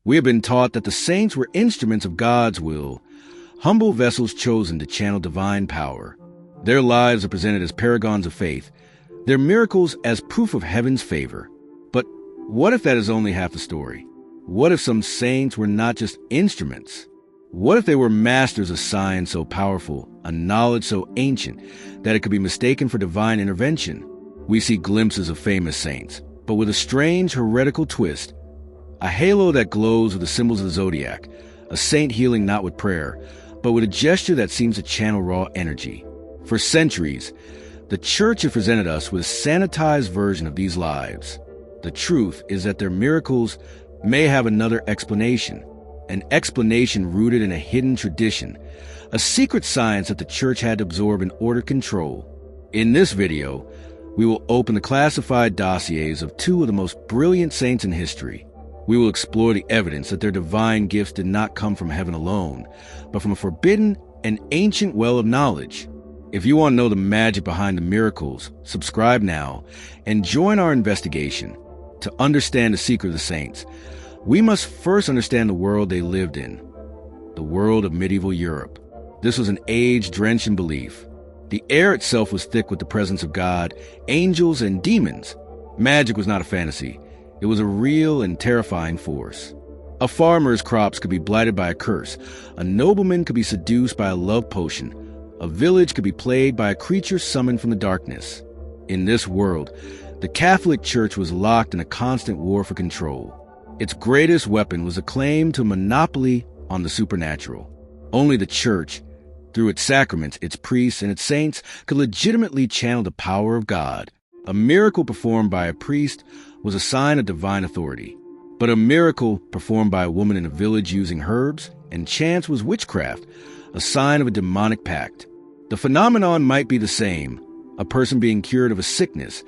We have been taught that the saints were instruments of God's will, humble vessels chosen to channel divine power. Their lives are presented as paragons of faith, their miracles as proof of heaven's favor. But what if that is only half the story? What if some saints were not just instruments? What if they were masters of science so powerful, a knowledge so ancient, that it could be mistaken for divine intervention? We see glimpses of famous saints, but with a strange heretical twist. A halo that glows with the symbols of the zodiac, a saint healing not with prayer, but with a gesture that seems to channel raw energy. For centuries, the church has presented us with a sanitized version of these lives. The truth is that their miracles may have another explanation, an explanation rooted in a hidden tradition, a secret science that the church had to absorb in order to control. In this video, we will open the classified dossiers of two of the most brilliant saints in history. We will explore the evidence that their divine gifts did not come from heaven alone, but from a forbidden and ancient well of knowledge. If you want to know the magic behind the miracles, subscribe now and join our investigation. To understand the secret of the saints, we must first understand the world they lived in, the world of medieval Europe. This was an age drenched in belief. The air itself was thick with the presence of God, angels, and demons. Magic was not a fantasy. It was a real and terrifying force. A farmer's crops could be blighted by a curse. A nobleman could be seduced by a love potion. A village could be plagued by a creature summoned from the darkness. In this world, the Catholic Church was locked in a constant war for control. Its greatest weapon was a claim to monopoly on the supernatural. Only the Church, through its sacraments, its priests, and its saints, could legitimately channel the power of God. A miracle performed by a priest was a sign of divine authority. But a miracle performed by a woman in a village using herbs and chants was witchcraft, a sign of a demonic pact. The phenomenon might be the same, a person being cured of a sickness,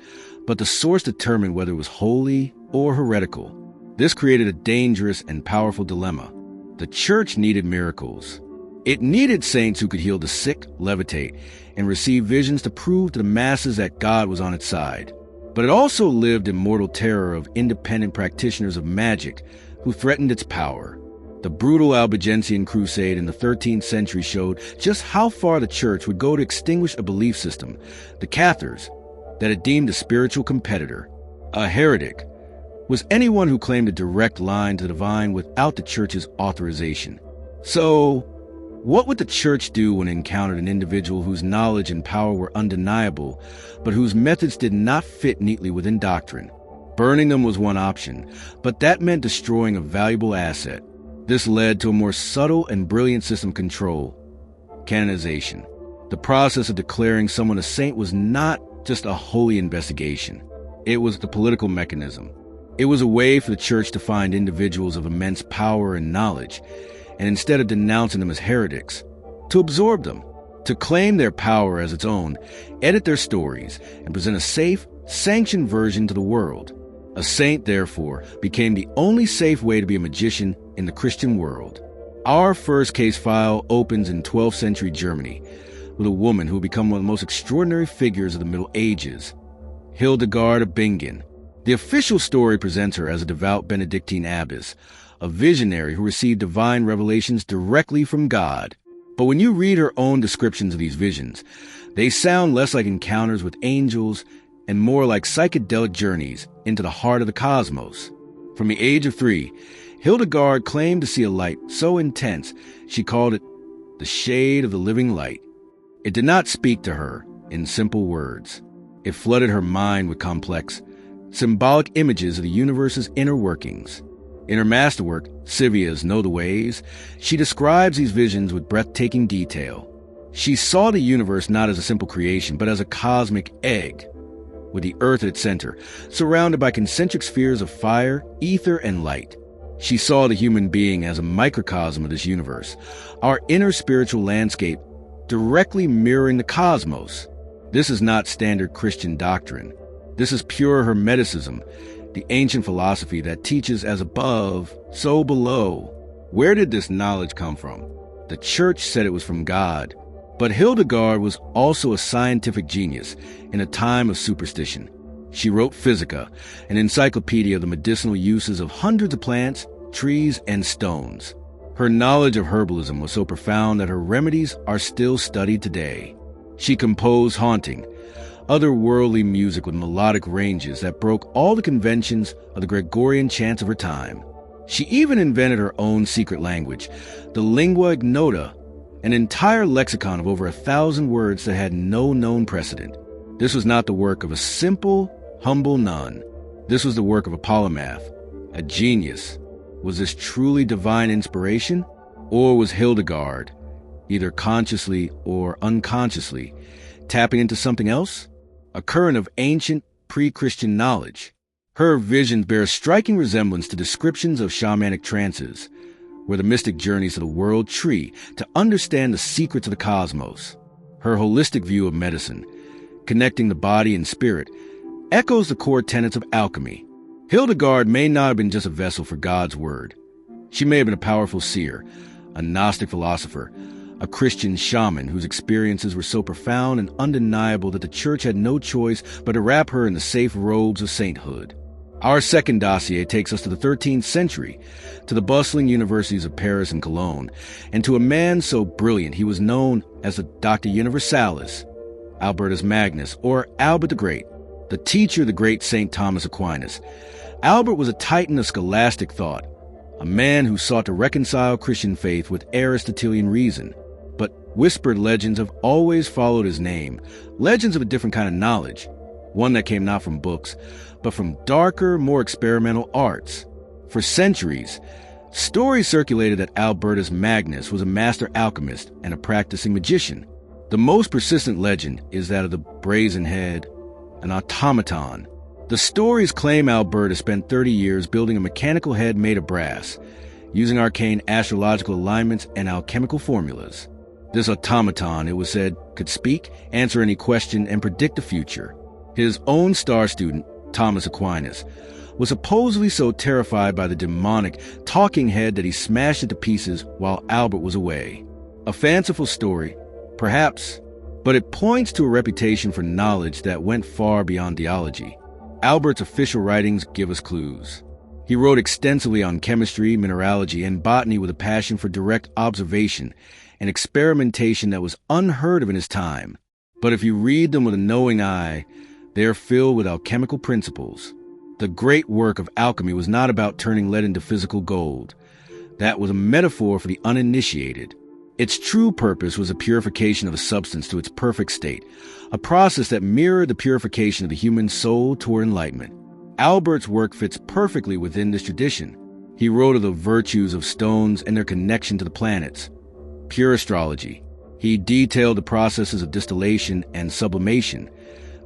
but the source determined whether it was holy or heretical. This created a dangerous and powerful dilemma. The church needed miracles. It needed saints who could heal the sick, levitate, and receive visions to prove to the masses that God was on its side. But it also lived in mortal terror of independent practitioners of magic who threatened its power. The brutal Albigensian crusade in the 13th century showed just how far the church would go to extinguish a belief system, the Cathars, that it deemed a spiritual competitor. A heretic was anyone who claimed a direct line to the divine without the church's authorization. So, what would the church do when it encountered an individual whose knowledge and power were undeniable, but whose methods did not fit neatly within doctrine? Burning them was one option, but that meant destroying a valuable asset. This led to a more subtle and brilliant system of control: canonization. The process of declaring someone a saint was not just a holy investigation. It was the political mechanism. It was a way for the church to find individuals of immense power and knowledge, and instead of denouncing them as heretics, to absorb them, to claim their power as its own, edit their stories, and present a safe, sanctioned version to the world. A saint, therefore, became the only safe way to be a magician in the Christian world. Our first case file opens in 12th century Germany with a woman who would become one of the most extraordinary figures of the Middle Ages, Hildegard of Bingen. The official story presents her as a devout Benedictine abbess, a visionary who received divine revelations directly from God. But when you read her own descriptions of these visions, they sound less like encounters with angels and more like psychedelic journeys into the heart of the cosmos. From the age of 3, Hildegard claimed to see a light so intense she called it the shade of the living light. It did not speak to her in simple words. It flooded her mind with complex, symbolic images of the universe's inner workings. In her masterwork, Sylvia's Know the Ways, she describes these visions with breathtaking detail. She saw the universe not as a simple creation, but as a cosmic egg, with the earth at its center, surrounded by concentric spheres of fire, ether, and light. She saw the human being as a microcosm of this universe, our inner spiritual landscape, directly mirroring the cosmos. This is not standard Christian doctrine. This is pure Hermeticism, the ancient philosophy that teaches as above, so below. Where did this knowledge come from? The church said it was from God. But Hildegard was also a scientific genius in a time of superstition. She wrote Physica, an encyclopedia of the medicinal uses of hundreds of plants, trees, and stones. Her knowledge of herbalism was so profound that her remedies are still studied today. She composed haunting, otherworldly music with melodic ranges that broke all the conventions of the Gregorian chants of her time. She even invented her own secret language, the lingua ignota, an entire lexicon of over 1,000 words that had no known precedent. This was not the work of a simple, humble nun. This was the work of a polymath, a genius. Was this truly divine inspiration? Or was Hildegard, either consciously or unconsciously, tapping into something else? A current of ancient, pre-Christian knowledge. Her visions bear a striking resemblance to descriptions of shamanic trances, where the mystic journeys to the world tree to understand the secrets of the cosmos. Her holistic view of medicine, connecting the body and spirit, echoes the core tenets of alchemy. Hildegard may not have been just a vessel for God's word. She may have been a powerful seer, a Gnostic philosopher, a Christian shaman whose experiences were so profound and undeniable that the church had no choice but to wrap her in the safe robes of sainthood. Our second dossier takes us to the 13th century, to the bustling universities of Paris and Cologne, and to a man so brilliant he was known as the Dr. Universalis, Albertus Magnus, or Albert the Great, the teacher of the great St. Thomas Aquinas. Albert was a titan of scholastic thought, a man who sought to reconcile Christian faith with Aristotelian reason. But whispered legends have always followed his name, legends of a different kind of knowledge, one that came not from books, but from darker, more experimental arts. For centuries, stories circulated that Albertus Magnus was a master alchemist and a practicing magician. The most persistent legend is that of the brazen head, an automaton. The stories claim Albertus spent 30 years building a mechanical head made of brass, using arcane astrological alignments and alchemical formulas. This automaton, it was said, could speak, answer any question, and predict the future. His own star student, Thomas Aquinas, was supposedly so terrified by the demonic talking head that he smashed it to pieces while Albert was away. A fanciful story, perhaps, but it points to a reputation for knowledge that went far beyond theology. Albert's official writings give us clues. He wrote extensively on chemistry, mineralogy, and botany with a passion for direct observation and experimentation that was unheard of in his time. But if you read them with a knowing eye, they are filled with alchemical principles. The great work of alchemy was not about turning lead into physical gold. That was a metaphor for the uninitiated. Its true purpose was the purification of a substance to its perfect state, a process that mirrored the purification of the human soul toward enlightenment. Albert's work fits perfectly within this tradition. He wrote of the virtues of stones and their connection to the planets. Pure astrology. He detailed the processes of distillation and sublimation,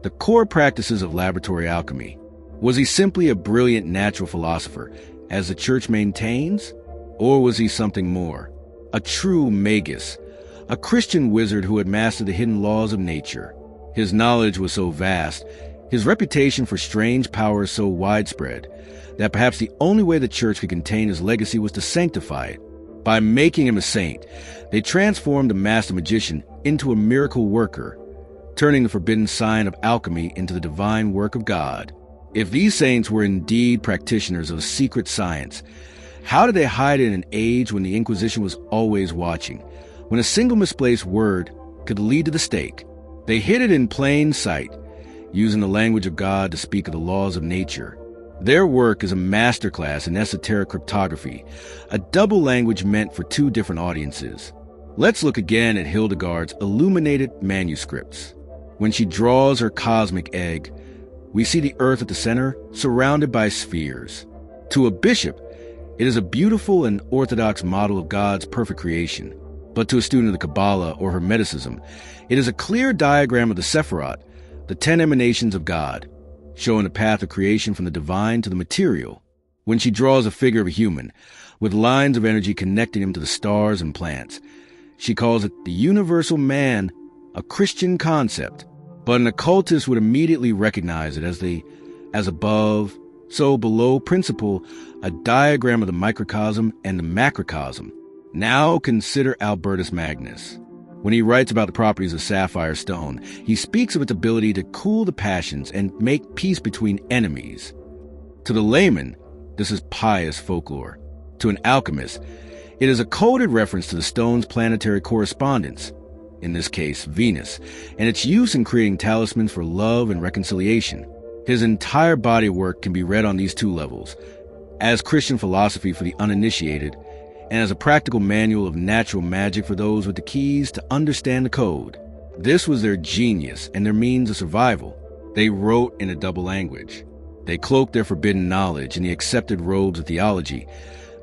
the core practices of laboratory alchemy. Was he simply a brilliant natural philosopher, as the church maintains? Or was he something more? A true magus, a Christian wizard who had mastered the hidden laws of nature. His knowledge was so vast, his reputation for strange powers so widespread, that perhaps the only way the church could contain his legacy was to sanctify it. By making him a saint, they transformed the master magician into a miracle worker, turning the forbidden sign of alchemy into the divine work of God. If these saints were indeed practitioners of a secret science, how did they hide it in an age when the Inquisition was always watching, when a single misplaced word could lead to the stake? They hid it in plain sight, using the language of God to speak of the laws of nature. Their work is a masterclass in esoteric cryptography, a double language meant for two different audiences. Let's look again at Hildegard's illuminated manuscripts. When she draws her cosmic egg, we see the earth at the center, surrounded by spheres. To a bishop, it is a beautiful and orthodox model of God's perfect creation. But to a student of the Kabbalah or Hermeticism, it is a clear diagram of the Sephirot, the 10 emanations of God, showing the path of creation from the divine to the material. When she draws a figure of a human, with lines of energy connecting him to the stars and plants, she calls it the universal man, a Christian concept. But an occultist would immediately recognize it as above, so below principle, a diagram of the microcosm and the macrocosm. Now consider Albertus Magnus. When he writes about the properties of sapphire stone, he speaks of its ability to cool the passions and make peace between enemies. To the layman, this is pious folklore. To an alchemist, it is a coded reference to the stone's planetary correspondence, in this case Venus, and its use in creating talismans for love and reconciliation. His entire body of work can be read on these two levels, as Christian philosophy for the uninitiated, and as a practical manual of natural magic for those with the keys to understand the code. This was their genius and their means of survival. They wrote in a double language. They cloaked their forbidden knowledge in the accepted robes of theology,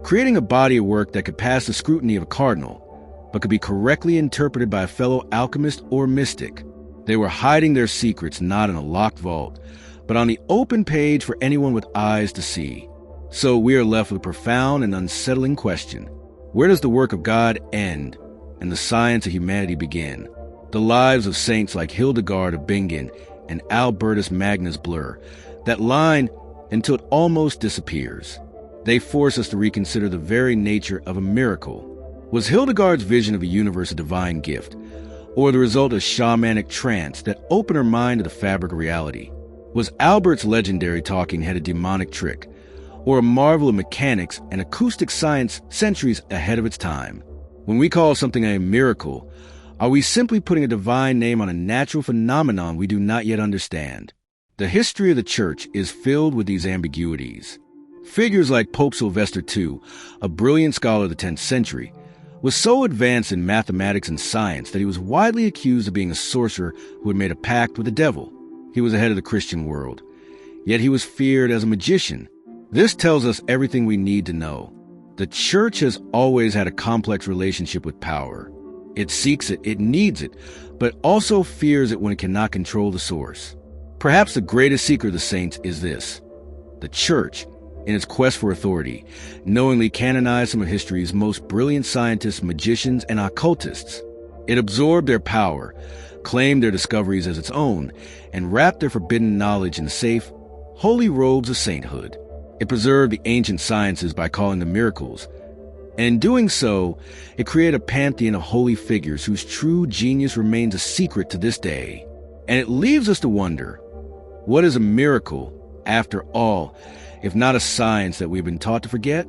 creating a body of work that could pass the scrutiny of a cardinal, but could be correctly interpreted by a fellow alchemist or mystic. They were hiding their secrets not in a locked vault, but on the open page for anyone with eyes to see. So we are left with a profound and unsettling question. Where does the work of God end and the science of humanity begin? The lives of saints like Hildegard of Bingen and Albertus Magnus blur that line until it almost disappears. They force us to reconsider the very nature of a miracle. Was Hildegard's vision of a universe a divine gift, or the result of shamanic trance that opened her mind to the fabric of reality? Was Albert's legendary talking head a demonic trick, or a marvel of mechanics and acoustic science centuries ahead of its time? When we call something a miracle, are we simply putting a divine name on a natural phenomenon we do not yet understand? The history of the Church is filled with these ambiguities. Figures like Pope Sylvester II, a brilliant scholar of the 10th century, was so advanced in mathematics and science that he was widely accused of being a sorcerer who had made a pact with the devil. He was ahead of the Christian world, yet he was feared as a magician. This tells us everything we need to know. The Church has always had a complex relationship with power. It seeks it, it needs it, but also fears it when it cannot control the source. Perhaps the greatest secret of the saints is this: the Church, in its quest for authority, knowingly canonized some of history's most brilliant scientists, magicians, and occultists. It absorbed their power, claimed their discoveries as its own, and wrapped their forbidden knowledge in safe, holy robes of sainthood. It preserved the ancient sciences by calling them miracles, and in doing so, it created a pantheon of holy figures whose true genius remains a secret to this day. And it leaves us to wonder, what is a miracle, after all, if not a science that we've been taught to forget?